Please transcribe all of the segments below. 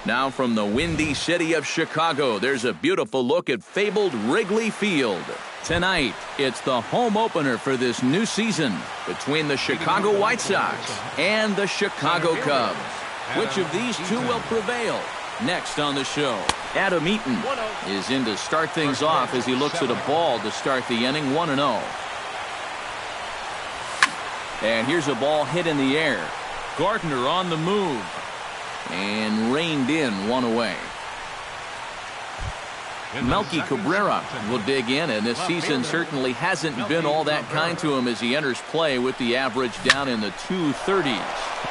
Now from the windy city of Chicago, there's a beautiful look at fabled Wrigley Field. Tonight, it's the home opener for this new season between the Chicago White Sox and the Chicago Cubs. Which of these two will prevail? Next on the show, Adam Eaton is in to start things off as he looks at a ball to start the inning 1-0. And here's a ball hit in the air. Gardner on the move. And reined in, one away. Melky Cabrera will dig in, and this season certainly hasn't been all that kind to him as he enters play with the average down in the 230s.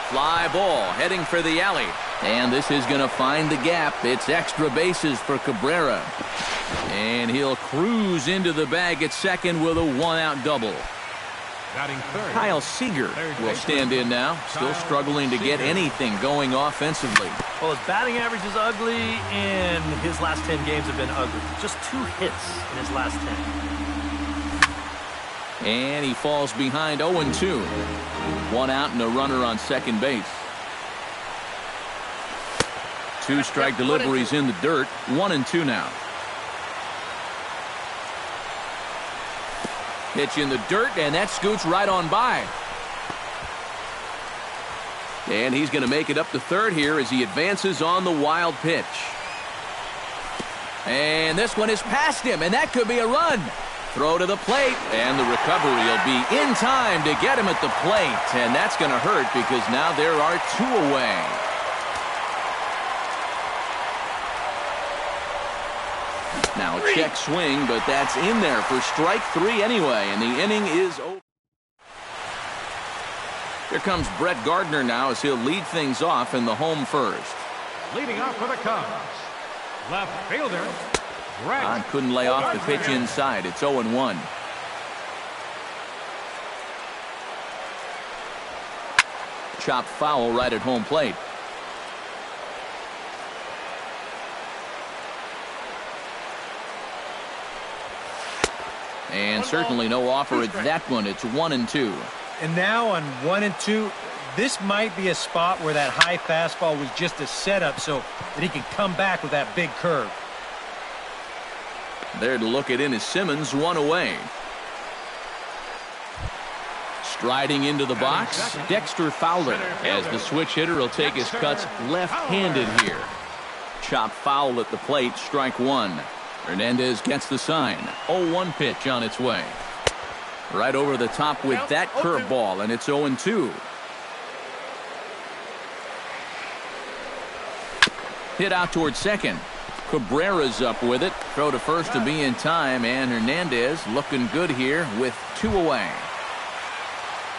Fly ball heading for the alley. And this is going to find the gap. It's extra bases for Cabrera. And he'll cruise into the bag at second with a one-out double. Kyle Seager will stand in now, still struggling to get anything going offensively. Well, his batting average is ugly, and his last 10 games have been ugly. Just 2 hits in his last 10. And he falls behind 0-2. 1 out and a runner on second base. 2 strike deliveries in the dirt. 1-2 now. Pitch in the dirt, and that scoots right on by. And he's going to make it up to third here as he advances on the wild pitch. And this one is past him, and that could be a run. Throw to the plate, and the recovery will be in time to get him at the plate. And that's going to hurt because now there are 2 away. Now a check swing, but that's in there for strike 3 anyway, and the inning is over. Here comes Brett Gardner now as he'll lead things off in the home first. Leading off for the Cubs, left fielder, Brett couldn't lay off the pitch inside. It's 0-1. Chopped foul right at home plate. And certainly no offer at that one. It's 1-2. And now on 1-2, this might be a spot where that high fastball was just a setup so that he can come back with that big curve. There to look at Ennis Simmons, 1 away. Striding into the box, Dexter Fowler, as the switch hitter will take his cuts left-handed here. Chopped foul at the plate, strike 1. Hernandez gets the sign. 0-1 pitch on its way. Right over the top with that curveball, and it's 0-2. Hit out towards second. Cabrera's up with it. Throw to first to be in time, and Hernandez looking good here with 2 away.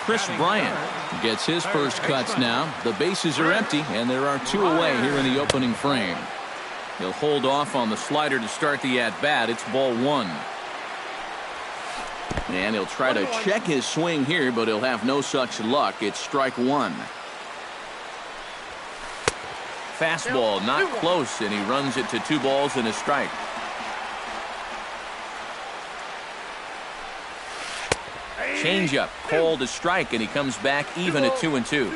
Chris Bryant gets his first cuts now. The bases are empty, and there are 2 away here in the opening frame. He'll hold off on the slider to start the at-bat. It's ball 1. And he'll try to check his swing here, but he'll have no such luck. It's strike 1. Fastball not close, and he runs it to 2 balls and a strike. Changeup called to strike, and he comes back even at 2-2.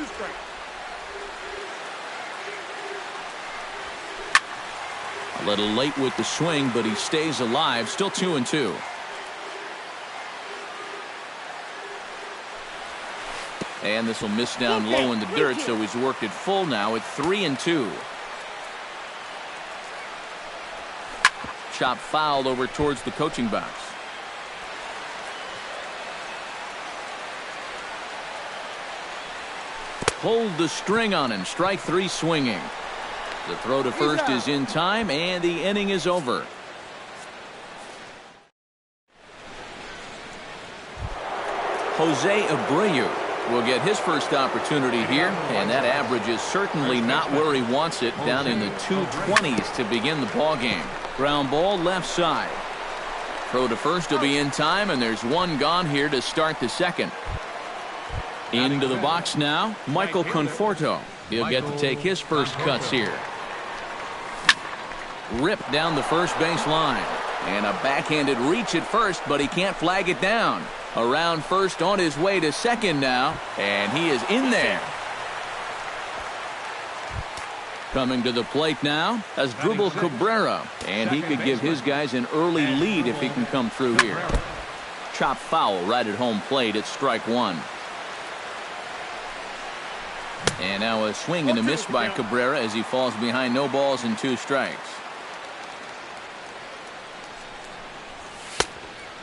A little late with the swing, but he stays alive. Still 2-2. And this will miss down low in the dirt, so he's worked it full now at 3-2. Chop fouled over towards the coaching box. Pulled the string on him. Strike 3 swinging. The throw to first is in time, and the inning is over. Jose Abreu will get his first opportunity here, and that average is certainly not where he wants it, down in the 220s to begin the ball game. Ground ball left side. Throw to first will be in time, and there's 1 gone here to start the second. Into the box now, Michael Conforto. He'll get to take his first cuts here. Ripped down the first base line. And a backhanded reach at first, but he can't flag it down. Around first, on his way to second now, and he is in there. Coming to the plate now as Dribble Cabrera, and he could give his guys an early lead if he can come through here. Chop foul right at home plate. It's strike one. And now a swing and a miss by Cabrera as he falls behind, no balls and 2 strikes.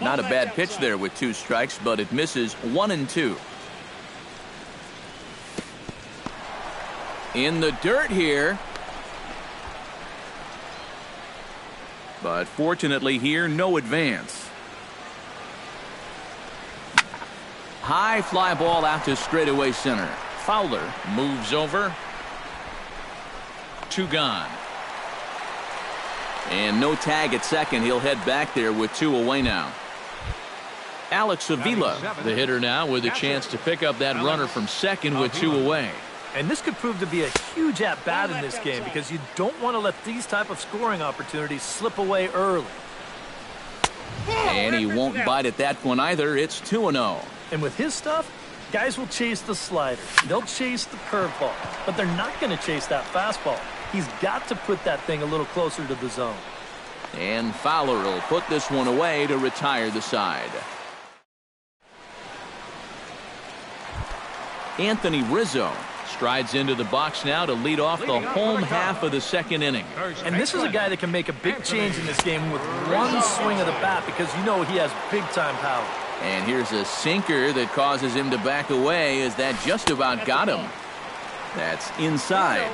Not a bad pitch there with 2 strikes, but it misses 1 and 2. In the dirt here. But fortunately here, no advance. High fly ball out to straightaway center. Fowler moves over. 2 gone. And no tag at second. He'll head back there with 2 away now. Alex Avila, the hitter now, with a chance to pick up that runner from second with 2 away. And this could prove to be a huge at-bat in this game because you don't want to let these type of scoring opportunities slip away early. And he won't bite at that one either. It's 2-0. And with his stuff, guys will chase the slider. They'll chase the curveball, but they're not going to chase that fastball. He's got to put that thing a little closer to the zone. And Fowler will put this one away to retire the side. Anthony Rizzo strides into the box now to lead off the home half of the second inning. And this is a guy that can make a big change in this game with one swing of the bat because you know he has big-time power. And here's a sinker that causes him to back away as that just about got him. That's inside.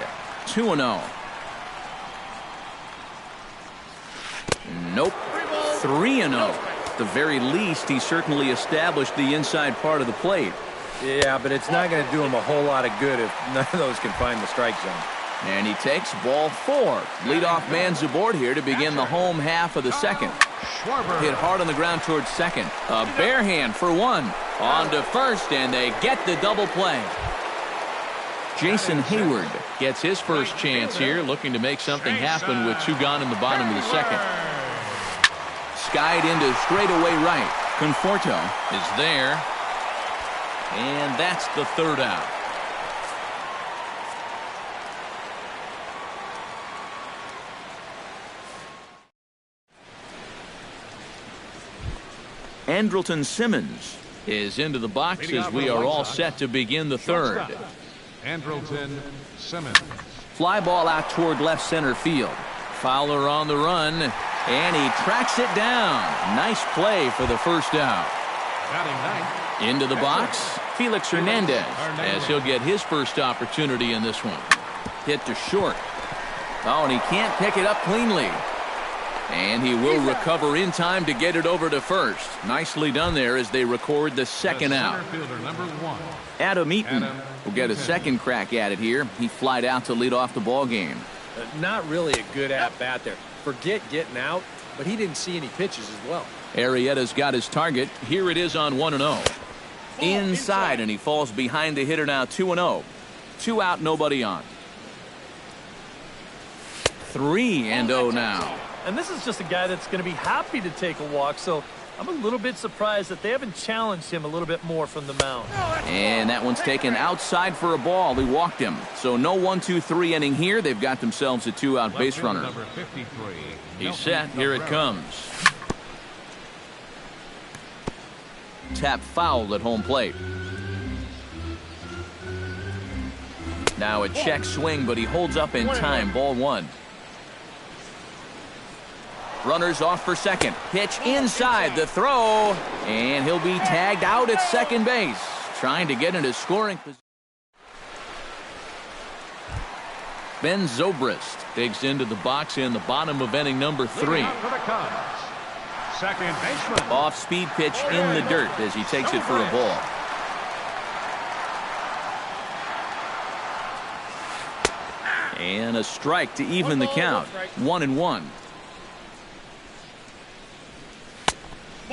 2-0. Nope. 3-0. At the very least, he certainly established the inside part of the plate. Yeah, but it's not going to do him a whole lot of good if none of those can find the strike zone. And he takes ball 4. Leadoff man's aboard here to begin the home half of the second. Hit hard on the ground towards second. A bare hand for 1. On to first, and they get the double play. Jason Hayward gets his first chance here, looking to make something happen with 2 gone in the bottom of the second. Skied into straightaway right. Conforto is there. And that's the 3rd out. Andrelton Simmons is into the box as we are all set to begin the 3rd. Andrelton Simmons. Fly ball out toward left center field. Fowler on the run, and he tracks it down. Nice play for the 1st out. Batting 9th. Into the box, Felix Hernandez, as he'll get his first opportunity in this one. Hit to short. Oh, and he can't pick it up cleanly. And he will recover in time to get it over to first. Nicely done there as they record the 2nd out. Number 1. Adam Eaton will get a second crack at it here. He flied out to lead off the ball game. Not really a good at-bat there. Forget getting out, but he didn't see any pitches as well. Arrieta's got his target. Here it is on 1-0. Inside, and he falls behind the hitter now. 2-0. 2 out, nobody on. 3-0 now. And this is just a guy that's going to be happy to take a walk, so I'm a little bit surprised that they haven't challenged him a little bit more from the mound. And that one's taken outside for a ball. He walked him. So no 1-2-3 inning here. They've got themselves a 2-out base runner. He's set. Here it comes. Tap foul at home plate. Now a check swing, but he holds up in time. Ball 1. Runners off for second. Pitch inside. The throw. And he'll be tagged out at second base. Trying to get into scoring position. Ben Zobrist digs into the box in the bottom of inning number 3. Second baseman. Off-speed pitch in the dirt as he takes it for a ball. And a strike to even the count. 1-1.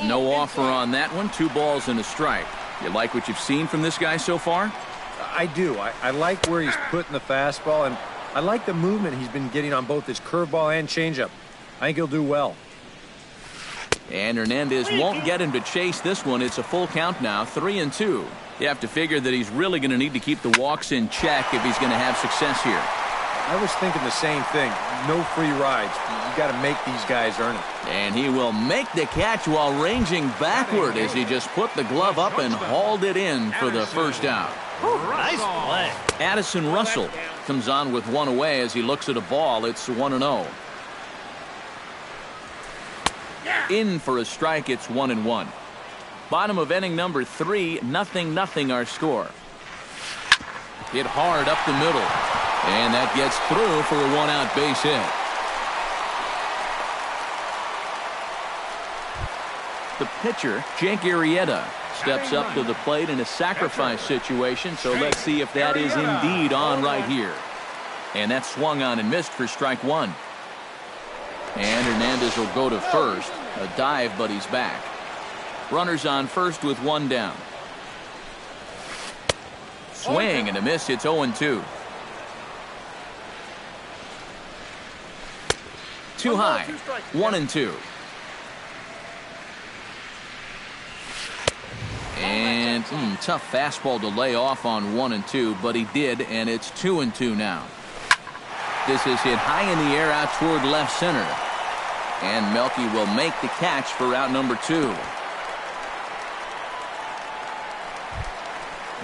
No offer on that one. 2 balls and a strike. You like what you've seen from this guy so far? I do. I like where he's putting the fastball, and I like the movement he's been getting on both his curveball and changeup. I think he'll do well. And Hernandez won't get him to chase this one. It's a full count now, 3-2. You have to figure that he's really going to need to keep the walks in check if he's going to have success here. I was thinking the same thing. No free rides. You got to make these guys earn it. And he will make the catch while ranging backward as he just put the glove up and hauled it in for the first out. Nice play. Addison Russell comes on with one away as he looks at a ball. It's 1-0. In for a strike. It's 1-1. Bottom of inning number 3, 0-0 our score. Hit hard up the middle, and that gets through for a 1-out base hit. The pitcher, Jake Arrieta, steps up to the plate in a sacrifice situation, so let's see if that is indeed on right here. And that's swung on and missed for strike 1. And Hernandez will go to first. A dive, but he's back. Runners on first with 1 down. Swing and a miss. It's 0-2. Too high. 1-2. And tough fastball to lay off on 1-2, but he did, and it's 2-2 now. This is hit high in the air out toward left center. And Melky will make the catch for out number 2.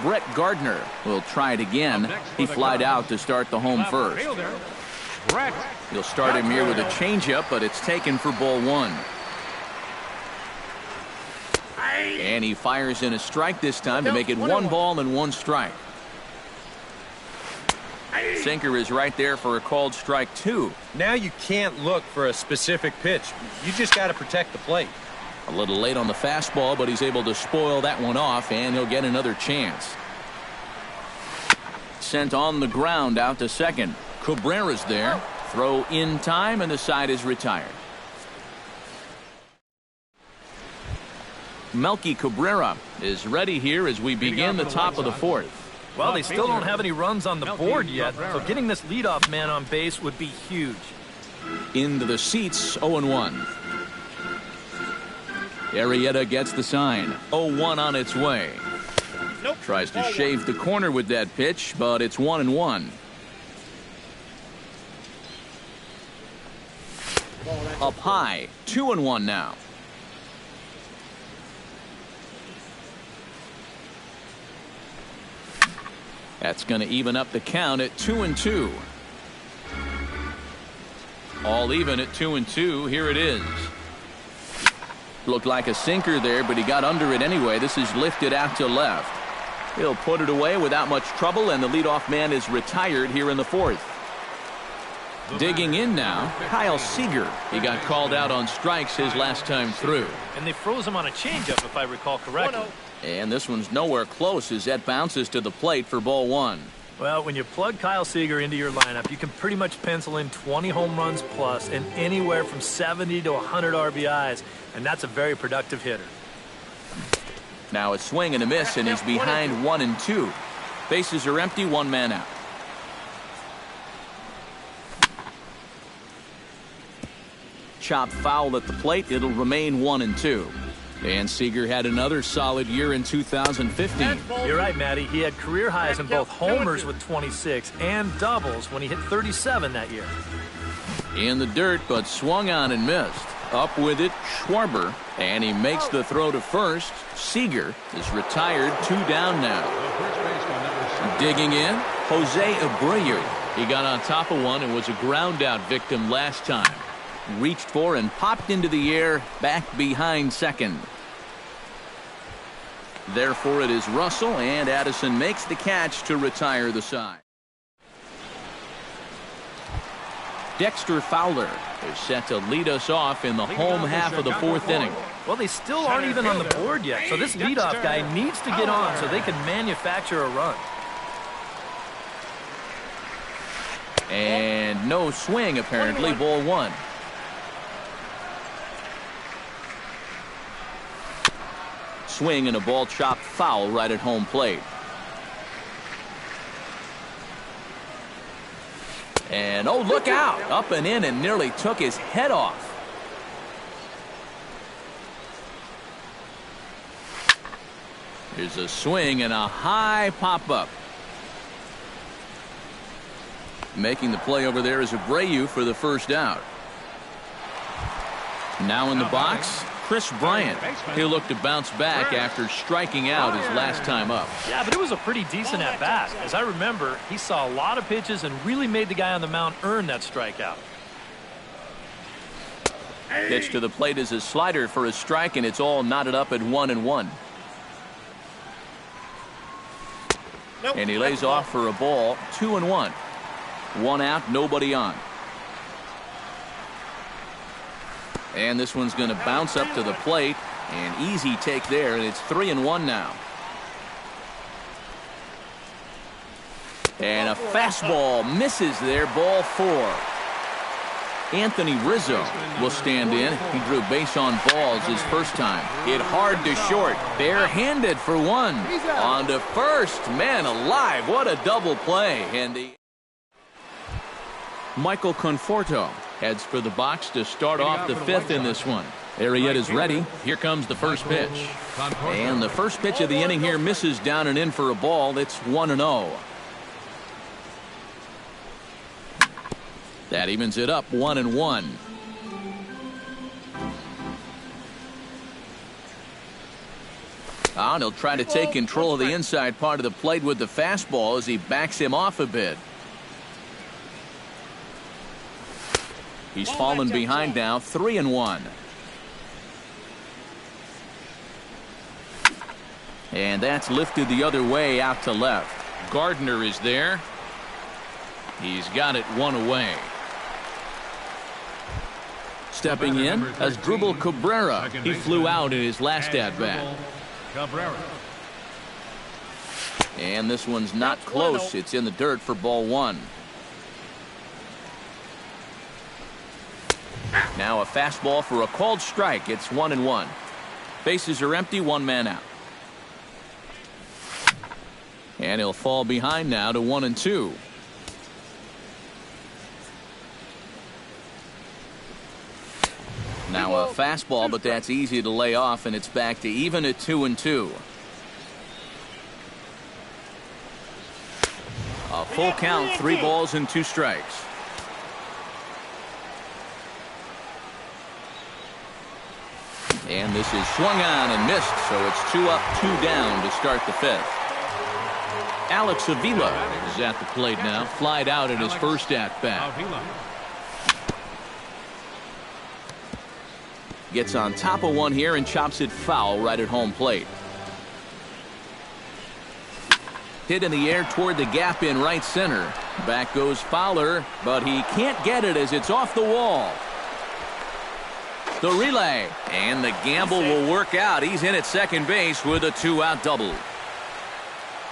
Brett Gardner will try it again. He flied out to start the home first. He'll start him here with a changeup, but it's taken for ball 1. And he fires in a strike this time to make it 1 ball and 1 strike. Sinker is right there for a called strike 2. Now you can't look for a specific pitch. You just got to protect the plate. A little late on the fastball, but he's able to spoil that one off, and he'll get another chance. Sent on the ground out to second. Cabrera's there. Throw in time, and the side is retired. Melky Cabrera is ready here as we begin the top of the 4th. Well, they still don't have any runs on the board yet, so getting this leadoff man on base would be huge. Into the seats, 0-1. Arrieta gets the sign. 0-1 on its way. Tries to shave the corner with that pitch, but it's 1-1. Up high, 2-1 now. That's going to even up the count at 2-2. All even at 2-2. Here it is. Looked like a sinker there, but he got under it anyway. This is lifted out to left. He'll put it away without much trouble, and the leadoff man is retired here in the 4th. Digging in now, Kyle Seager. He got called out on strikes his last time through. And they froze him on a changeup, if I recall correctly. And this one's nowhere close as that bounces to the plate for ball 1. Well, when you plug Kyle Seager into your lineup, you can pretty much pencil in 20 home runs plus and anywhere from 70 to 100 RBIs, and that's a very productive hitter. Now a swing and a miss, and he's behind 1-2. Bases are empty, 1 man out. Chop foul at the plate. It'll remain 1-2. And Seager had another solid year in 2015. You're right, Matty. He had career highs in both homers with 26 and doubles when he hit 37 that year. In the dirt, but swung on and missed. Up with it, Schwarber, and he makes the throw to first. Seager is retired, 2 down now. Digging in, Jose Abreu. He got on top of one and was a ground out victim last time. Reached for and popped into the air, back behind second. Therefore, it is Russell, and Addison makes the catch to retire the side. Dexter Fowler is set to lead us off in the home half of the 4th inning. Well, they still aren't even on the board yet, so this leadoff guy needs to get on so they can manufacture a run. And no swing, apparently, ball 1. Swing and a ball chopped foul right at home plate. And oh, look out! Up and in and nearly took his head off. Here's a swing and a high pop-up. Making the play over there is Abreu for the first out. Now in the box, Chris Bryant. He'll look to bounce back after striking out his last time up. Yeah, but it was a pretty decent at-bat. As I remember, he saw a lot of pitches and really made the guy on the mound earn that strikeout. Pitch to the plate is a slider for a strike, and it's all knotted up at 1-1. And he lays off for a ball, 2-1. 1 out, nobody on. And this one's going to bounce up to the plate. An easy take there, and it's 3-1 now. And a fastball misses there, ball 4. Anthony Rizzo will stand in. He drew base on balls his first time. Hit hard to short. Barehanded for 1. On to first. Man alive, what a double play. And the Michael Conforto heads for the box to start off the 5th in this one. Arrieta's ready. Here comes the first pitch. And the first pitch of the inning here misses down and in for a ball. It's 1-0. That evens it up, 1-1. And he'll try to take control of the inside part of the plate with the fastball as he backs him off a bit. He's fallen behind now, 3-1. And that's lifted the other way out to left. Gardner is there. He's got it 1 away. Stepping in, Asdrubal Cabrera. He flew out in his last at-bat. And this one's not close. It's in the dirt for ball 1. Now a fastball for a called strike. It's 1-1. Bases are empty, 1 man out. And he'll fall behind now to 1-2. Now a fastball, but that's easy to lay off, and it's back to even at 2-2. A full count, 3 balls and 2 strikes. And this is swung on and missed, so it's 2 up, 2 down to start the 5th. Alex Avila is at the plate now, flied out at his first at-bat. Gets on top of one here and chops it foul right at home plate. Hit in the air toward the gap in right center. Back goes Fowler, but he can't get it as it's off the wall. The relay, and the gamble will work out. He's in at second base with a 2-out double.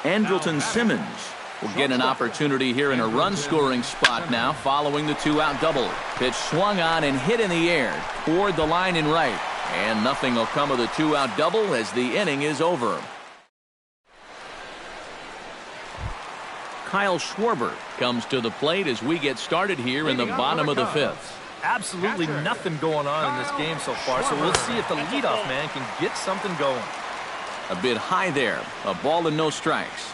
Andrelton Simmons will get an opportunity here in a run-scoring spot now following the 2-out double. Pitch swung on and hit in the air toward the line in right. And nothing will come of the 2-out double as the inning is over. Kyle Schwarber comes to the plate as we get started here in the bottom of the 5th. Absolutely nothing going on in this game so far, so we'll see if the leadoff man can get something going. A bit high there. A ball and no strikes.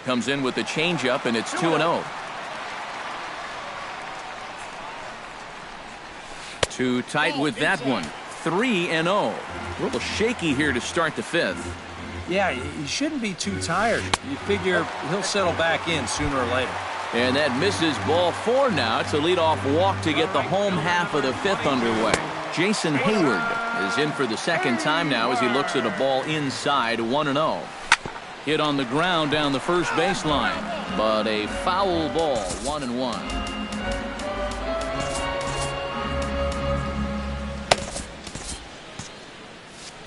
Comes in with the changeup, and it's 2-0. Too tight with that one. 3-0. A little shaky here to start the 5th. Yeah, he shouldn't be too tired. You figure he'll settle back in sooner or later. And that misses ball 4 now. It's a leadoff walk to get the home half of the 5th underway. Jason Hayward is in for the second time now as he looks at a ball inside, 1-0. Hit on the ground down the first baseline, but a foul ball, 1-1.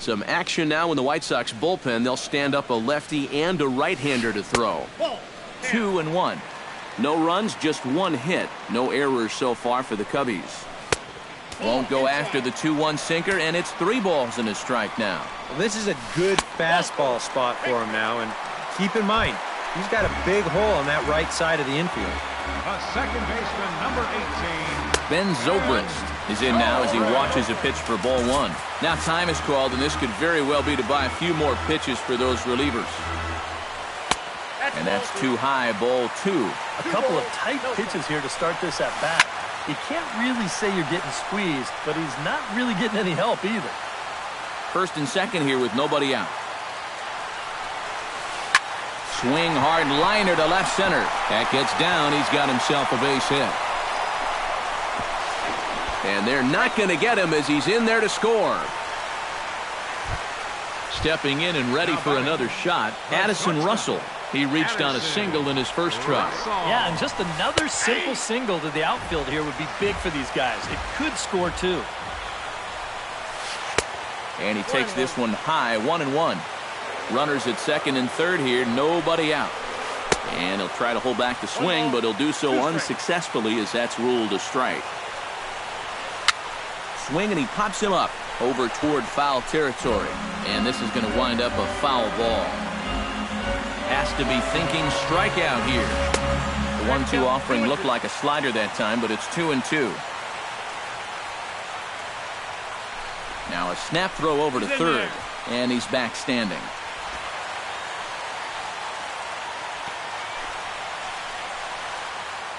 Some action now in the White Sox bullpen. They'll stand up a lefty and a right-hander to throw. 2-1. No runs, just 1 hit. No errors so far for the Cubbies. Won't go after the 2-1 sinker, and it's 3 balls and a strike now. Well, this is a good fastball spot for him now, and keep in mind, he's got a big hole on that right side of the infield. A second baseman, number 18. Ben Zobrist is in now as he watches a pitch for ball 1. Now time is called, and this could very well be to buy a few more pitches for those relievers. And that's too high, ball 2. A couple of tight pitches here to start this at bat. You can't really say you're getting squeezed, but he's not really getting any help either. First and second here with nobody out. Swing hard liner to left center. That gets down. He's got himself a base hit. And they're not going to get him as he's in there to score. Stepping in and ready for another shot, Addison Russell. He reached on a single in his first try. Yeah, and just another simple single to the outfield here would be big for these guys. It could score too. And he takes this one high, 1-1. Runners at second and third here, nobody out. And he'll try to hold back the swing, but he'll do so unsuccessfully as that's ruled a strike. Swing, and he pops him up over toward foul territory. And this is going to wind up a foul ball. Has to be thinking strikeout here. The 1-2 offering looked like a slider that time, but it's 2-2. Now a snap throw over to third, and he's back standing.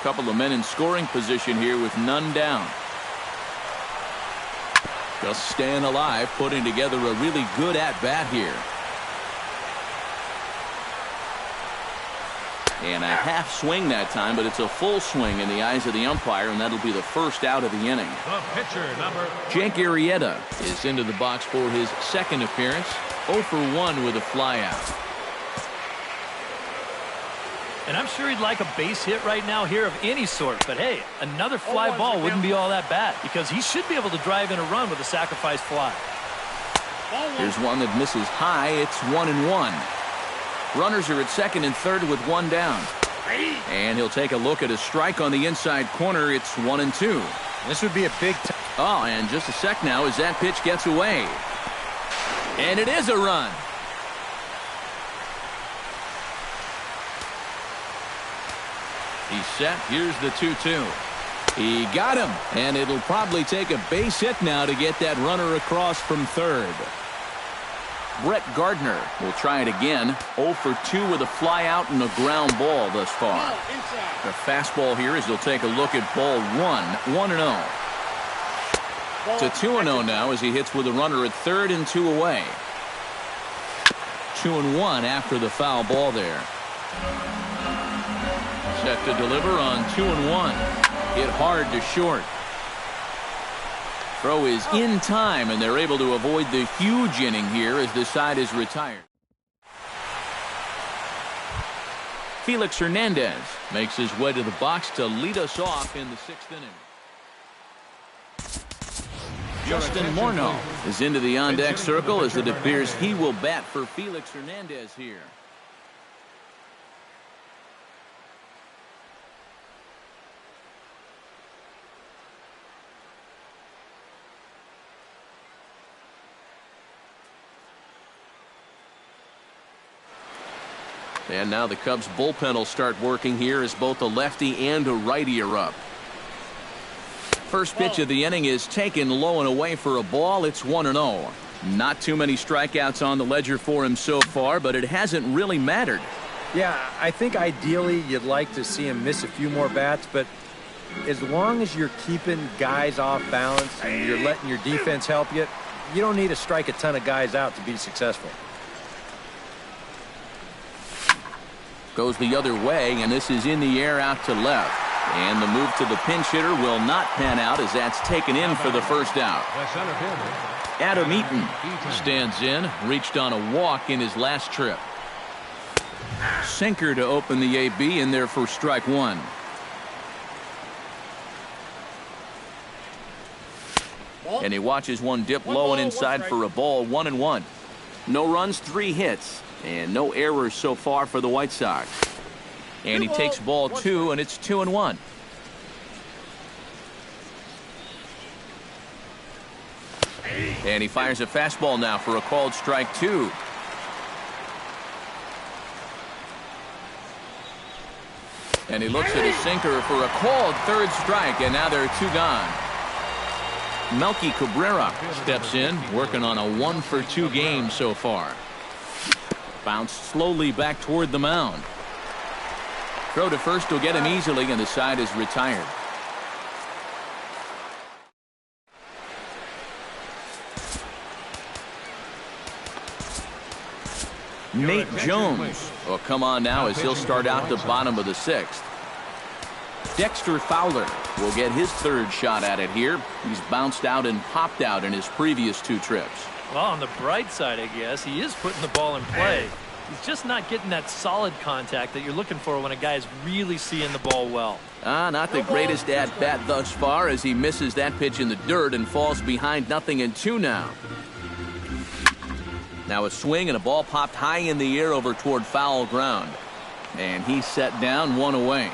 Couple of men in scoring position here with none down. Just staying alive, putting together a really good at-bat here. And a half swing that time, but it's a full swing in the eyes of the umpire, and that'll be the first out of the inning. The pitcher, number Jake Arrieta is into the box for his second appearance. 0 for 1 with a flyout. And I'm sure he'd like a base hit right now here of any sort. But hey, another fly ball wouldn't be all that bad because he should be able to drive in a run with a sacrifice fly. Here's one that misses high. It's 1-1. Runners are at second and third with one down. And he'll take a look at a strike on the inside corner. It's 1-2. This would be a big Oh, and just a sec now as that pitch gets away. And it is a run. He's set. Here's the 2-2. He got him, and it'll probably take a base hit now to get that runner across from third. Brett Gardner will try it again. 0 for 2 with a fly out and a ground ball thus far. The fastball here as he'll take a look at ball 1-0. To 2-0 now as he hits with a runner at third and 2 away. 2-1 after the foul ball there. Set to deliver on 2-1. Hit hard to short. Throw is in time, and they're able to avoid the huge inning here as this side is retired. Felix Hernandez makes his way to the box to lead us off in the 6th inning. Justin Morneau is into the on-deck circle as it appears he will bat for Felix Hernandez here. And now the Cubs bullpen will start working here as both a lefty and a righty are up. First pitch of the inning is taken low and away for a ball. It's 1-0. Not too many strikeouts on the ledger for him so far, but it hasn't really mattered. Yeah, I think ideally you'd like to see him miss a few more bats, but as long as you're keeping guys off balance and you're letting your defense help you, you don't need to strike a ton of guys out to be successful. Goes the other way, and this is in the air out to left. And the move to the pinch hitter will not pan out as that's taken in for the first out. Adam Eaton stands in, reached on a walk in his last trip. Sinker to open the AB in there for strike one. And he watches one dip low and inside for a ball. 1-1. No runs, 3 hits. And no errors so far for the White Sox. And he takes ball 2, and it's 2-1. And he fires a fastball now for a called strike 2. And he looks at his sinker for a called third strike, and now there are 2 gone. Melky Cabrera steps in, working on a 1 for 2 game so far. Bounced slowly back toward the mound. Throw to first will get him easily, and the side is retired. Nate Jones will come on now as he'll start out the bottom of the 6th. Dexter Fowler will get his 3rd shot at it here. He's bounced out and popped out in his previous 2 trips. Well, on the bright side, I guess, he is putting the ball in play. He's just not getting that solid contact that you're looking for when a guy's really seeing the ball well. Not the greatest at-bat thus far as he misses that pitch in the dirt and falls behind 0-2 now. Now a swing and a ball popped high in the air over toward foul ground. And he's set down, 1 away.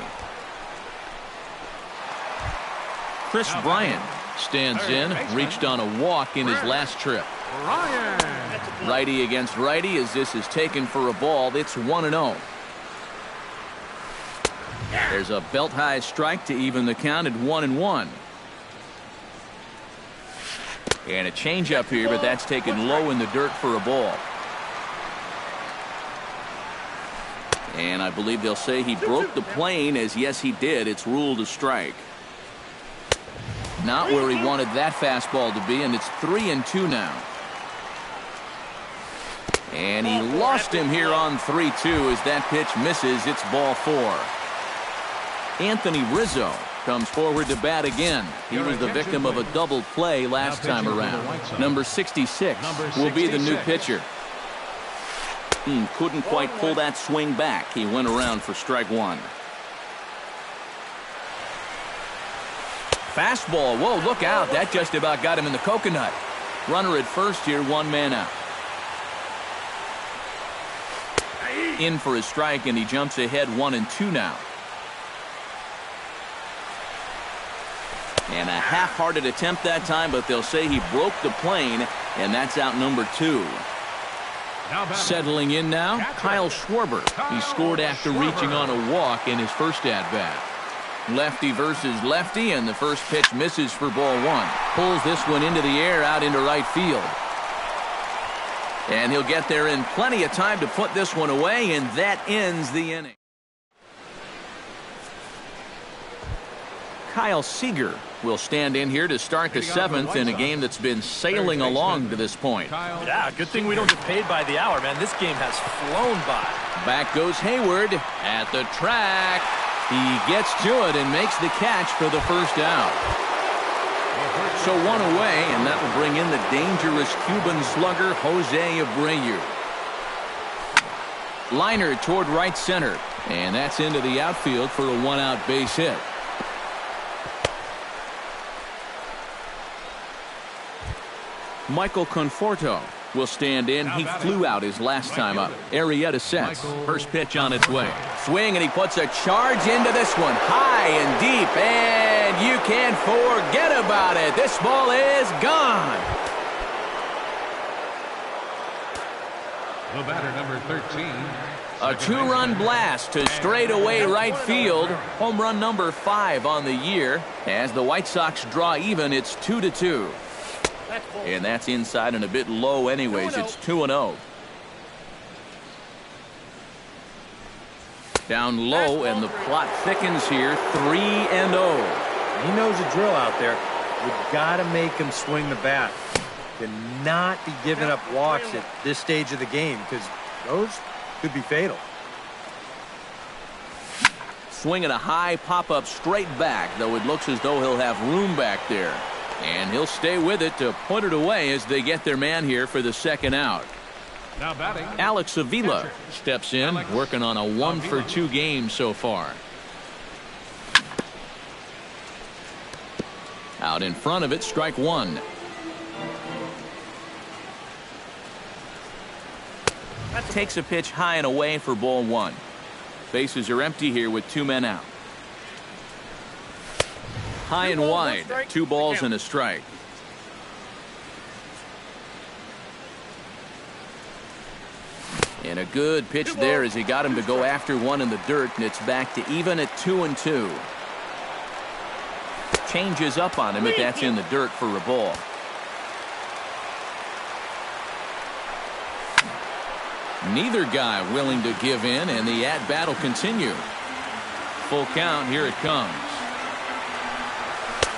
Chris Bryant stands in, reached on a walk in his last trip. Righty against righty as this is taken for a ball. It's 1-0. There's a belt-high strike to even the count at 1-1. And a changeup here, but that's taken low in the dirt for a ball. And I believe they'll say he broke the plane, as yes, he did. It's ruled a strike. Not where he wanted that fastball to be, and it's 3-2 now. And he lost him here on 3-2 as that pitch misses. It's ball 4. Anthony Rizzo comes forward to bat again. He was the victim of a double play last time around. Number 66 will be the new pitcher. Couldn't quite pull that swing back. He went around for strike 1. Fastball. Whoa, look out. That just about got him in the coconut. Runner at first here, 1 man out. In for his strike, and he jumps ahead 1-2 now. And a half-hearted attempt that time, but they'll say he broke the plane, and that's out number 2. Settling in now, Kyle Schwarber. He scored after reaching on a walk in his first at-bat. Lefty versus lefty, and the first pitch misses for ball 1. Pulls this one into the air out into right field. And he'll get there in plenty of time to put this one away, and that ends the inning. Kyle Seager will stand in here to start the 7th in a game that's been sailing along to this point. Yeah, good thing we don't get paid by the hour, man. This game has flown by. Back goes Hayward at the track. He gets to it and makes the catch for the first out. So 1 away, and that will bring in the dangerous Cuban slugger Jose Abreu. Liner toward right center, and that's into the outfield for a 1-out base hit. Michael Conforto will stand in. He flew out his last time up. Arrieta sets. First pitch on its way. Swing, and he puts a charge into this one. High and deep, and you can't forget about it. This ball is gone. The batter, number 13. A 2-run blast to straightaway right field. Home run number 5 on the year. As the White Sox draw even, it's 2-2. And that's inside and a bit low anyways. It's 2-0. Down low, and the plot thickens here. 3-0. He knows the drill out there. You've got to make him swing the bat. Cannot be giving up walks at this stage of the game, because those could be fatal. Swinging a high pop-up straight back, though it looks as though he'll have room back there. And he'll stay with it to put it away as they get their man here for the second out. Now batting, Alex Avila steps in, working on a 1-for-2 game so far. Out in front of it, strike 1. Takes a pitch high and away for ball 1. Bases are empty here with 2 men out. High and wide, 2 balls and a strike. And a good pitch there as he got him to go after one in the dirt, and it's back to even at 2-2. Changes up on him, but that's in the dirt for a ball. Neither guy willing to give in, and the at-bat will continue. full count. Here it comes.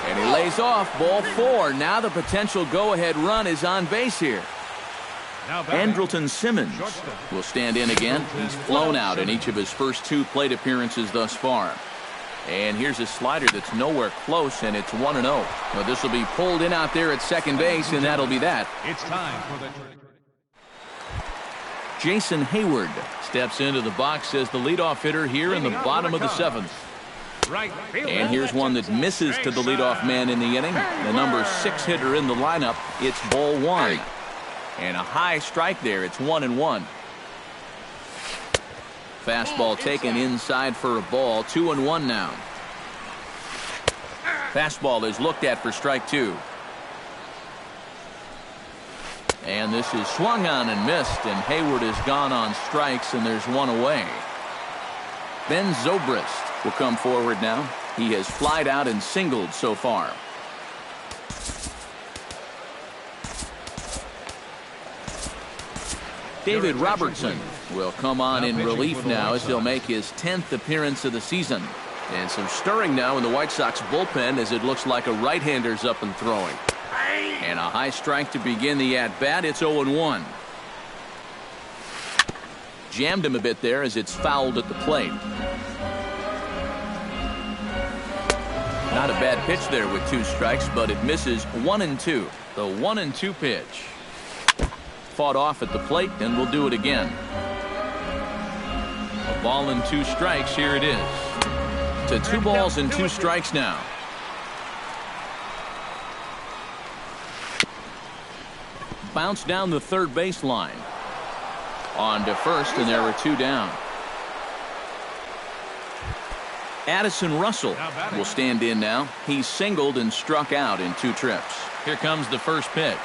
And he lays off. Ball 4. Now the potential go-ahead run is on base here. Andrelton Simmons will stand in again. He's flown out in each of his first 2 plate appearances thus far. And here's a slider that's nowhere close, and it's 1-0. Well, this will be pulled in out there at second base, and that'll be that. It's time for the... Jason Hayward steps into the box as the leadoff hitter here in the bottom of the 7th. And here's one that misses to the leadoff man in the inning. The number 6 hitter in the lineup. It's ball 1. And a high strike there. It's 1-1. Fastball taken inside for a ball. 2-1 now. Fastball is looked at for strike 2. And this is swung on and missed, and Hayward is gone on strikes, and there's one away. Ben Zobrist will come forward now. He has flied out and singled so far. David Robertson will come on in relief now as he'll make his 10th appearance of the season. And some stirring now in the White Sox bullpen as it looks like a right-hander's up and throwing. And a high strike to begin the at-bat. It's 0-1. Jammed him a bit there as it's fouled at the plate. Not a bad pitch there with 2 strikes, but it misses 1-2. The 1-2 pitch. Fought off at the plate, and we'll do it again. A ball and 2 strikes. Here it is. To 2 balls and 2 strikes now. Bounce down the third baseline. On to first, and there were 2 down. Addison Russell will stand in now. He's singled and struck out in 2 trips. Here comes the first pitch.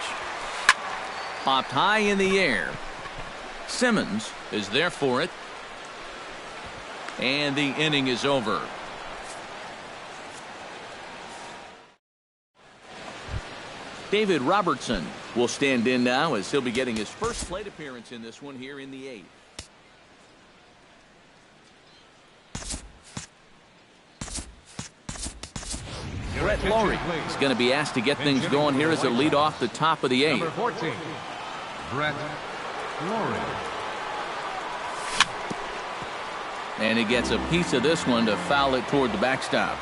Popped high in the air. Simmons is there for it. And the inning is over. David Robertson will stand in now as he'll be getting his first plate appearance in this one here in the 8th. Brett Lawrie is going to be asked to get things going here as a lead off the top of the 8th. Number 14, Brett Lawrie. And he gets a piece of this one to foul it toward the backstop.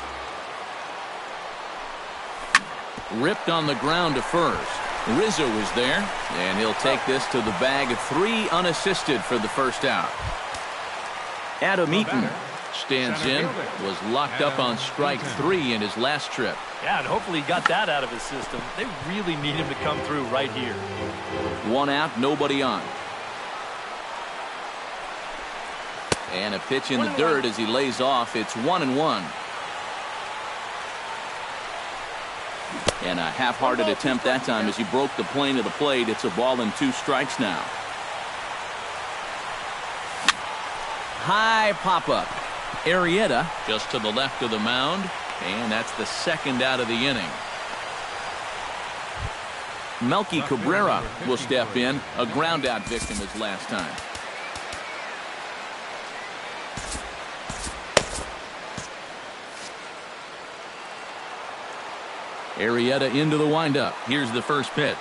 Ripped on the ground to first. Rizzo is there, and he'll take this to the bag. 3 unassisted for the first out. Adam Eaton stands in, was locked up on strike 3 in his last trip. Yeah, and hopefully he got that out of his system. They really need him to come through right here. 1 out, nobody on. And a pitch in the dirt as he lays off. It's 1-1. And a half-hearted attempt that time as he broke the plane of the plate. It's a ball and 2 strikes now. High pop-up. Arrieta just to the left of the mound. And that's the 2nd out of the inning. Melky Cabrera will step in. A ground-out victim his last time. Arrieta into the windup. Here's the first pitch.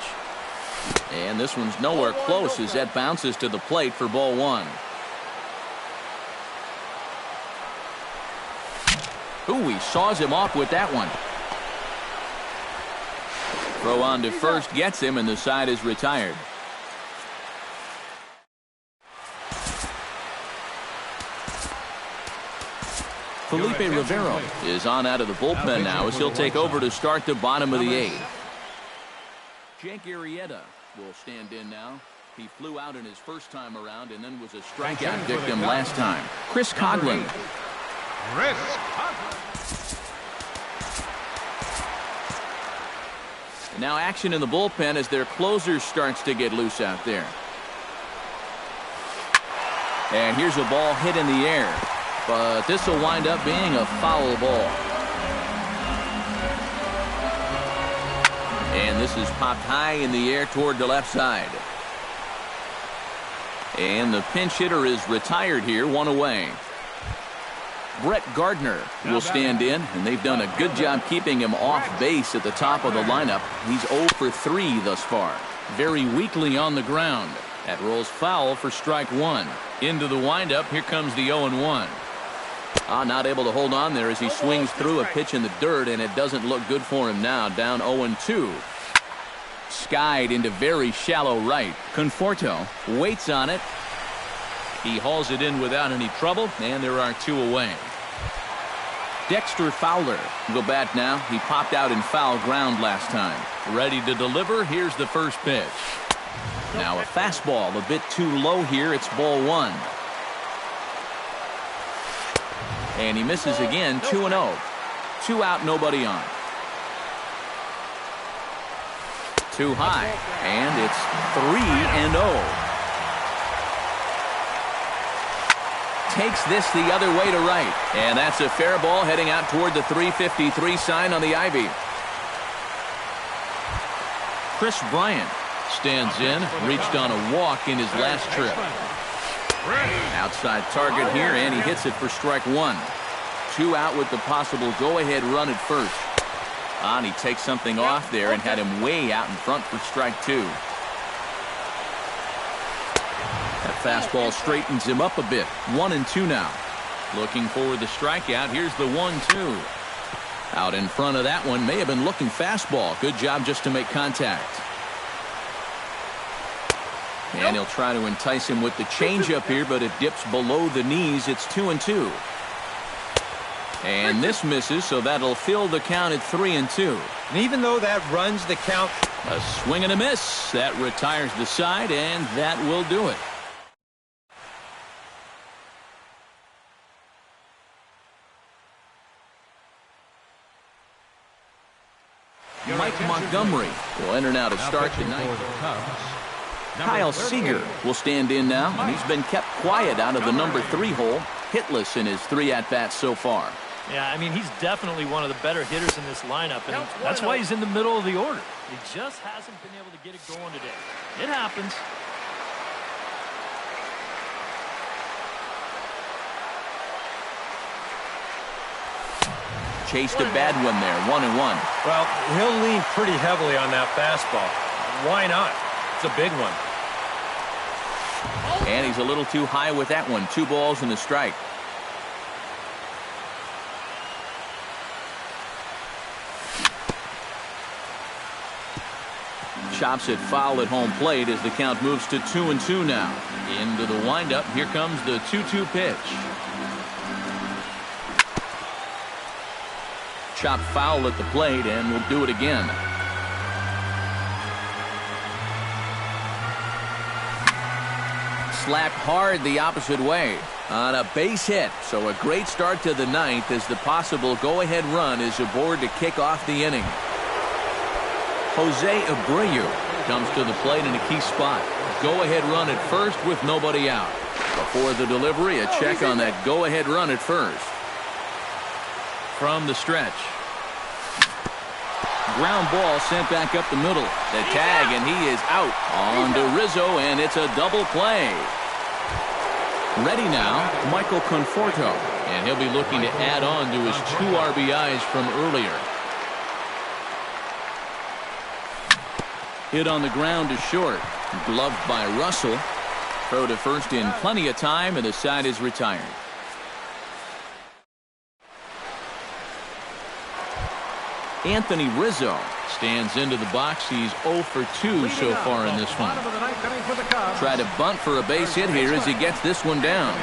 And this one's nowhere close as that bounces to the plate for ball 1. Ooh, he saws him off with that one. Throw on to first gets him, and the side is retired. Felipe Rivero is on out of the bullpen now as he'll take over to start the bottom of the 8th. Jake Arrieta will stand in now. He flew out in his first time around and then was a strikeout victim last time. Chris Coghlan. Now action in the bullpen as their closer starts to get loose out there. And here's a ball hit in the air. But this will wind up being a foul ball. And this is popped high in the air toward the left side. And the pinch hitter is retired here, 1 away. Brett Gardner will stand in, and they've done a good job keeping him off base at the top of the lineup. He's 0 for 3 thus far. Very weakly on the ground. That rolls foul for strike one. Into the windup, here comes the 0-1. Not able to hold on there as he swings through a pitch in the dirt, and it doesn't look good for him now. Down 0-2. Skied into very shallow right. Conforto waits on it. He hauls it in without any trouble, and there are 2 away. Dexter Fowler will bat now. He popped out in foul ground last time. Ready to deliver. Here's the first pitch. Now a fastball a bit too low here. It's ball 1. And he misses again. 2-0. 2 out, nobody on. Too high. And it's 3-0. Takes this the other way to right. And that's a fair ball heading out toward the 353 sign on the ivy. Chris Bryant stands in. Reached on a walk in his last trip. Outside target here, and he hits it for strike one. 2 out with the possible go-ahead run at first. And he takes something off there and had him way out in front for strike 2. That fastball straightens him up a bit. 1-2 now. Looking for the strikeout. Here's the 1-2. Out in front of that one. May have been looking fastball. Good job just to make contact. And he'll try to entice him with the changeup here, but it dips below the knees. It's 2-2. And this misses, so that'll fill the count at 3-2. And even though that runs the count, a swing and a miss. That retires the side, and that will do it. Mike Montgomery will enter now to start the ninth. Kyle Seager will stand in now, and he's been kept quiet out of the number 3 hole, hitless in his 3 at-bats so far. Yeah, I mean, he's definitely one of the better hitters in this lineup, and that's why he's in the middle of the order. He just hasn't been able to get it going today. It happens. Chased a bad one there, 1-1. Well, he'll lean pretty heavily on that fastball. Why not? It's a big one. And he's a little too high with that one. 2 balls and a strike. Chops it foul at home plate as the count moves to 2-2 now. Into the windup. Here comes the 2-2 pitch. Chop foul at the plate, and we'll do it again. Slapped hard the opposite way on a base hit. So a great start to the ninth as the possible go-ahead run is aboard to kick off the inning. Jose Abreu comes to the plate in a key spot. Go-ahead run at first with nobody out. Before the delivery, a check on that go-ahead run at first. From the stretch. Ground ball sent back up the middle. The tag, and he is out. On to Rizzo, and it's a double play. Ready now, Michael Conforto. And he'll be looking to add on to his 2 RBIs from earlier. Hit on the ground to short. Gloved by Russell. Throw to first in plenty of time, and the side is retired. Anthony Rizzo stands into the box. He's 0 for 2 so far in this one. Try to bunt for a base hit here as he gets this one down.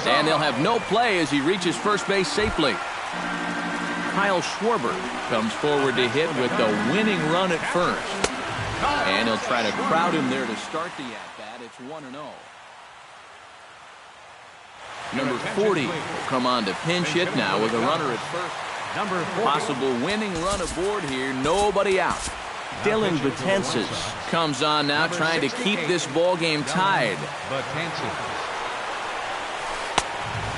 And they'll have no play as he reaches first base safely. Kyle Schwarber comes forward to hit with the winning run at first. And he'll try to crowd him there to start the at-bat. It's 1-0. Number 40 will come on to pinch hit now with a runner at first. Possible winning run aboard here. Nobody out. Dylan Betances comes on now trying to keep this ball game tied.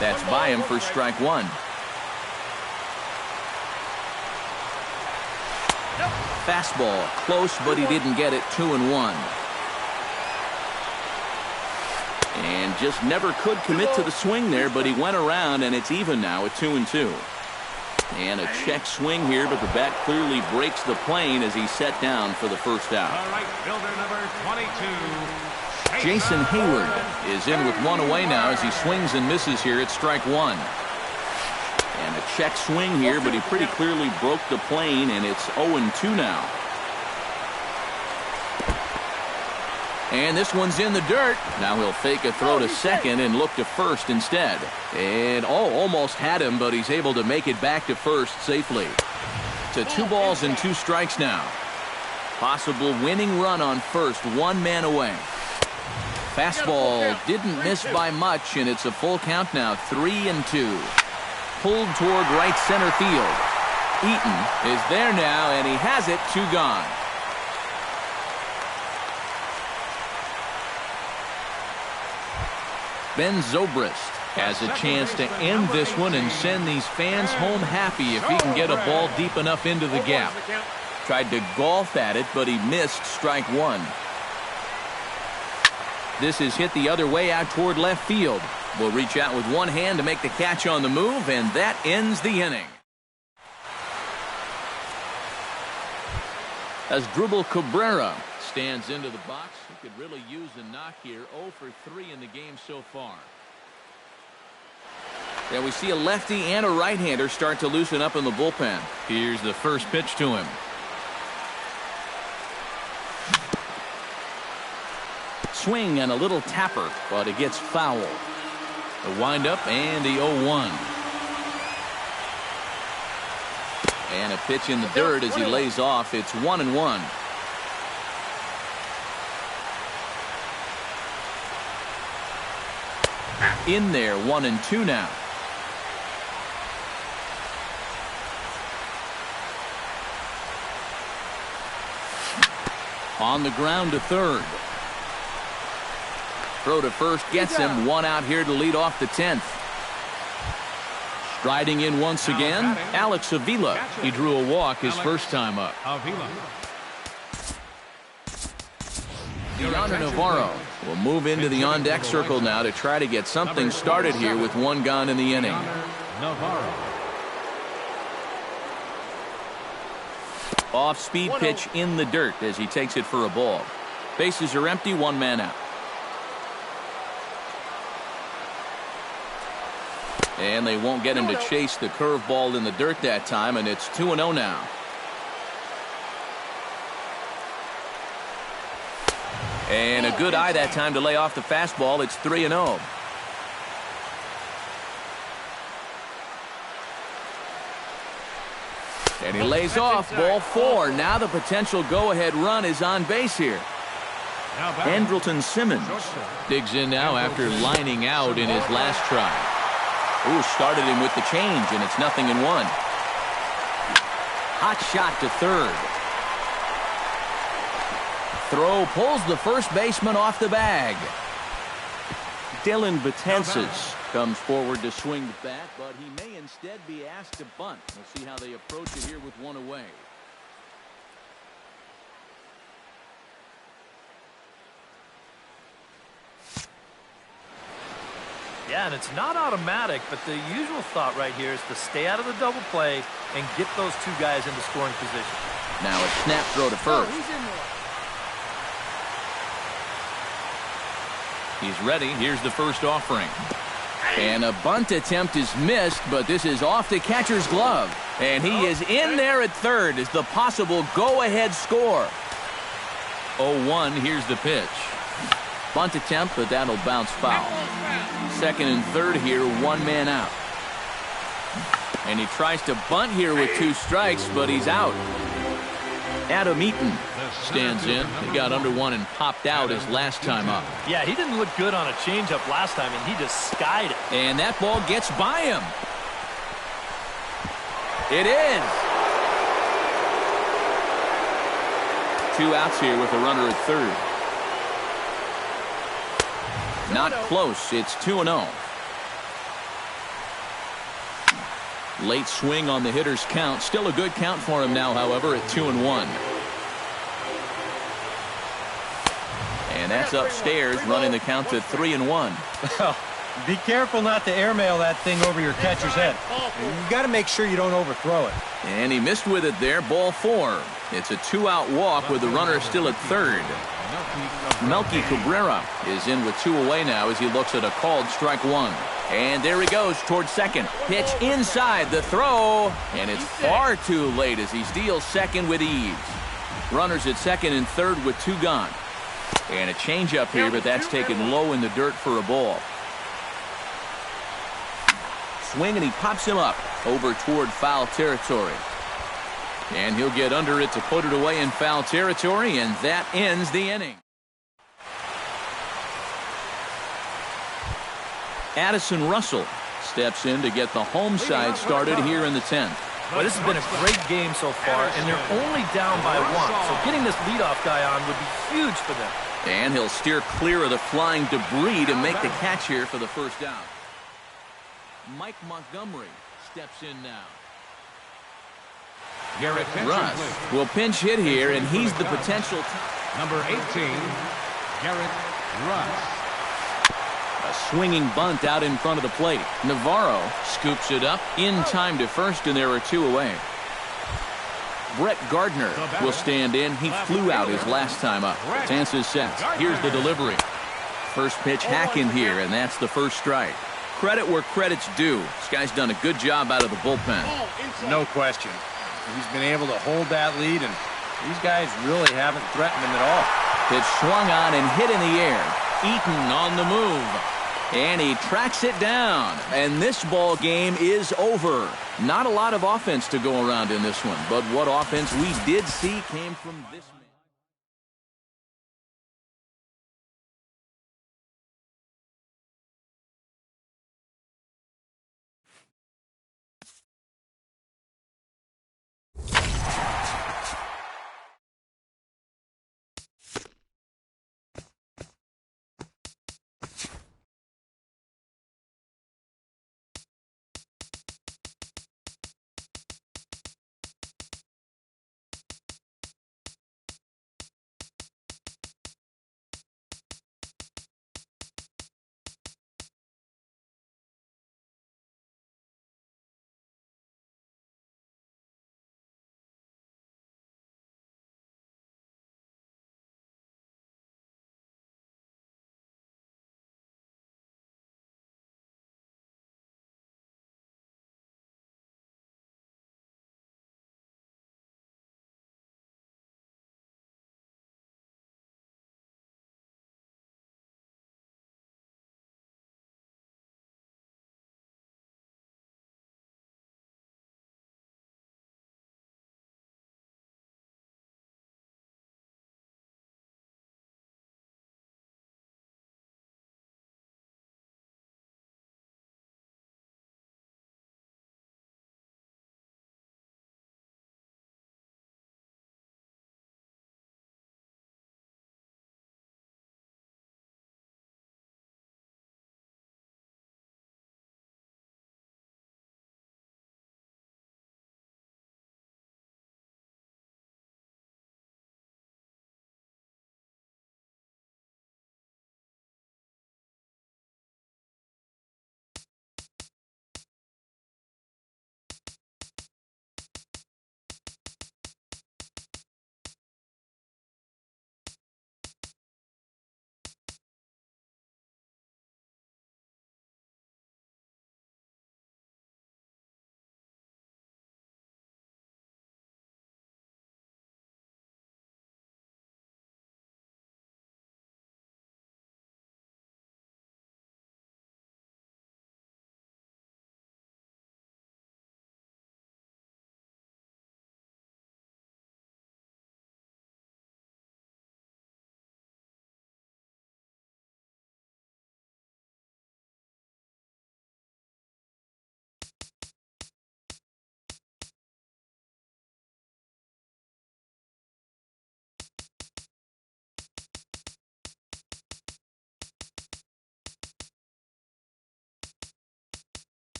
That's by him for strike one. Fastball close, but he didn't get it. 2-1. And just never could commit to the swing there, but he went around, and it's even now at 2-2. And a check swing here, but the bat clearly breaks the plane as he's set down for the first out. All right, fielder number 22. Jason Hayward is in with one away now as he swings and misses here at strike one. And a check swing here, but he pretty clearly broke the plane, and it's 0-2 now. And this one's in the dirt. Now he'll fake a throw to second and look to first instead. And almost had him, but he's able to make it back to first safely. To 2 balls and 2 strikes now. Possible winning run on first, 1 man away. Fastball didn't miss by much, and it's a full count now, 3-2. Pulled toward right center field. Eaton is there now, and he has it, 2 gone. Ben Zobrist has a chance to end this one and send these fans home happy if he can get a ball deep enough into the gap. Tried to golf at it, but he missed strike one. This is hit the other way out toward left field. Will reach out with one hand to make the catch on the move, and that ends the inning. As Dribble Cabrera stands into the box, he could really use a knock here. 0 for 3 in the game so far. Now we see a lefty and a right-hander start to loosen up in the bullpen. Here's the first pitch to him. Swing and a little tapper, but it gets foul. The windup and the 0-1. And a pitch in the dirt as he lays off. It's 1-1. In there, 1-2 now. On the ground to third. Throw to first gets him. 1 out here to lead off the 10th. Striding in once again, Alex Avila. He drew a walk his first time up. Yonder Navarro will move into the on-deck circle now to try to get something started here with 1 gone in the inning. Off-speed pitch in the dirt as he takes it for a ball. Bases are empty, 1 man out. And they won't get him to chase the curveball in the dirt that time, and it's 2-0 now. And a good eye that time to lay off the fastball. It's 3-0. And he lays off, ball 4. Now the potential go-ahead run is on base here. Andrelton Simmons digs in now after lining out in his last try. Ooh, started him with the change, and it's 0-1. Hot shot to third. Throw pulls the first baseman off the bag. Dylan Betances comes forward to swing the bat, but he may instead be asked to bunt. We'll see how they approach it here with 1 away. Yeah, and it's not automatic, but the usual thought right here is to stay out of the double play and get those 2 guys into scoring position. Now a snap throw to first. He's ready. Here's the first offering. And a bunt attempt is missed, but this is off the catcher's glove. And he is in there at third as the possible go-ahead score. 0-1, here's the pitch. Bunt attempt, but that'll bounce foul. Second and third here, 1 man out. And he tries to bunt here with 2 strikes, but he's out. Adam Eaton stands in. He got under 1 and popped out his last time up. Yeah, he didn't look good on a changeup last time, and he just skied it. And that ball gets by him. It is. 2 outs here with a runner at third. Not close. It's 2-0. Late swing on the hitter's count. Still a good count for him now, however, at 2-1. And And that's upstairs, running the count to 3-1. Be careful not to airmail that thing over your catcher's head. You got to make sure you don't overthrow it. And he missed with it there, ball 4. It's a 2-out walk with the runner still at third. Melky Cabrera is in with 2 away now as he looks at a called strike 1. And there he goes towards second. Pitch inside, the throw, and it's far too late as he steals second with ease. Runners at second and third with 2 gone. And a changeup here, but that's taken low in the dirt for a ball. Swing, and he pops him up over toward foul territory. And he'll get under it to put it away in foul territory, and that ends the inning. Addison Russell steps in to get the home side started here in the 10th. Well, this has been a great game so far, and they're only down by 1. So getting this leadoff guy on would be huge for them. And he'll steer clear of the flying debris to make the catch here for the first out. Mike Montgomery steps in now. Garrett Russ will pinch hit here, and he's the potential. Number 18, Garrett Russ. A swinging bunt out in front of the plate. Navarro scoops it up in time to first, and there are 2 away. Brett Gardner will stand in. He flew out his last time up. Chance is set. Here's the delivery. First pitch hacking here, and that's the first strike. Credit where credit's due. This guy's done a good job out of the bullpen. No question. He's been able to hold that lead, and these guys really haven't threatened him at all. Pitch swung on and hit in the air. Eaton on the move. And he tracks it down. And this ball game is over. Not a lot of offense to go around in this one, but what offense we did see came from this.